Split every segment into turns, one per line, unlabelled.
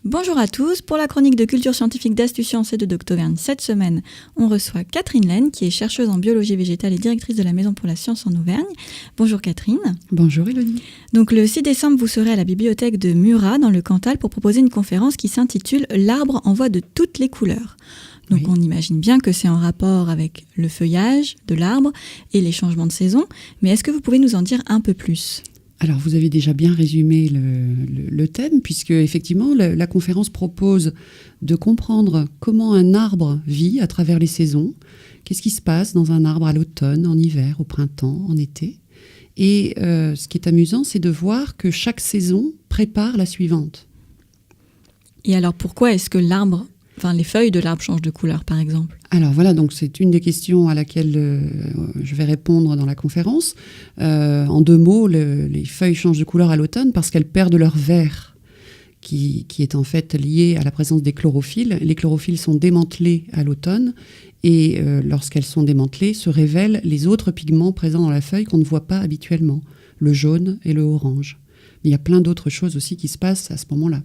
Bonjour à tous, pour la chronique de culture scientifique d'Astucience et de Doctovergne cette semaine, on reçoit Catherine Laine qui est chercheuse en biologie végétale et directrice de la Maison pour la Science en Auvergne. Bonjour Catherine.
Bonjour Élodie.
Donc le 6 décembre, vous serez à la bibliothèque de Murat dans le Cantal pour proposer une conférence qui s'intitule « L'arbre en voie de toutes les couleurs ». Donc On imagine bien que c'est en rapport avec le feuillage de l'arbre et les changements de saison, mais est-ce que vous pouvez nous en dire un peu plus ?
Alors, vous avez déjà bien résumé le thème, puisque effectivement, la conférence propose de comprendre comment un arbre vit à travers les saisons, qu'est-ce qui se passe dans un arbre à l'automne, en hiver, au printemps, en été. Et ce qui est amusant, c'est de voir que chaque saison prépare la suivante.
Et alors, pourquoi est-ce que les feuilles de l'arbre changent de couleur, par exemple ?
Alors voilà, donc c'est une des questions à laquelle je vais répondre dans la conférence. En 2 mots, les feuilles changent de couleur à l'automne parce qu'elles perdent leur vert, qui est en fait lié à la présence des chlorophylles. Les chlorophylles sont démantelés à l'automne et lorsqu'elles sont démantelées, se révèlent les autres pigments présents dans la feuille qu'on ne voit pas habituellement, le jaune et le orange. Mais il y a plein d'autres choses aussi qui se passent à ce moment-là.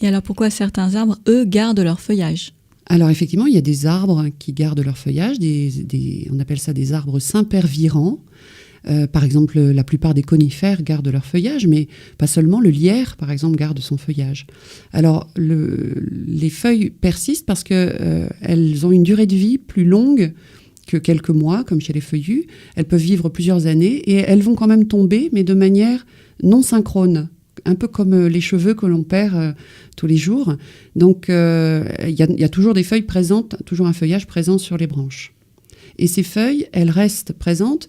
Et alors pourquoi certains arbres, eux, gardent leur feuillage ?
Alors effectivement, il y a des arbres qui gardent leur feuillage, on appelle ça des arbres s'impervirants. Par exemple, la plupart des conifères gardent leur feuillage, mais pas seulement. Le lierre, par exemple, garde son feuillage. Alors les feuilles persistent parce qu'elles ont une durée de vie plus longue que quelques mois, comme chez les feuillus. Elles peuvent vivre plusieurs années et elles vont quand même tomber, mais de manière non synchrone. Un peu comme les cheveux que l'on perd tous les jours. Donc, il y a toujours des feuilles présentes, toujours un feuillage présent sur les branches. Et ces feuilles, elles restent présentes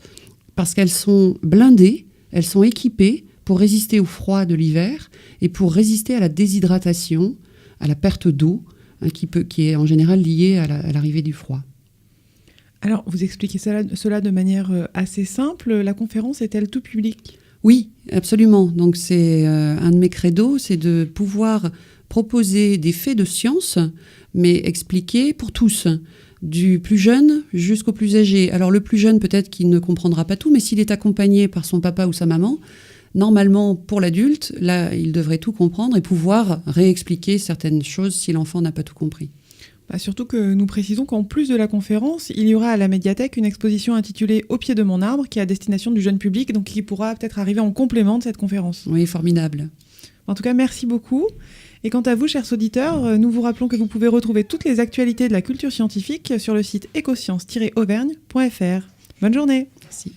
parce qu'elles sont blindées, elles sont équipées pour résister au froid de l'hiver et pour résister à la déshydratation, à la perte d'eau, qui est en général liée à l'arrivée du froid.
Alors, vous expliquez cela de manière assez simple. La conférence est-elle tout public ?
Oui, absolument. Donc c'est un de mes credos, c'est de pouvoir proposer des faits de science, mais expliqués pour tous, du plus jeune jusqu'au plus âgé. Alors le plus jeune, peut-être qu'il ne comprendra pas tout, mais s'il est accompagné par son papa ou sa maman, normalement, pour l'adulte, là, il devrait tout comprendre et pouvoir réexpliquer certaines choses si l'enfant n'a pas tout compris.
Surtout que nous précisons qu'en plus de la conférence, il y aura à la médiathèque une exposition intitulée « Au pied de mon arbre » qui est à destination du jeune public, donc qui pourra peut-être arriver en complément de cette conférence.
Oui, formidable.
En tout cas, merci beaucoup. Et quant à vous, chers auditeurs, nous vous rappelons que vous pouvez retrouver toutes les actualités de la culture scientifique sur le site ecosciences-auvergne.fr. Bonne journée.
Merci.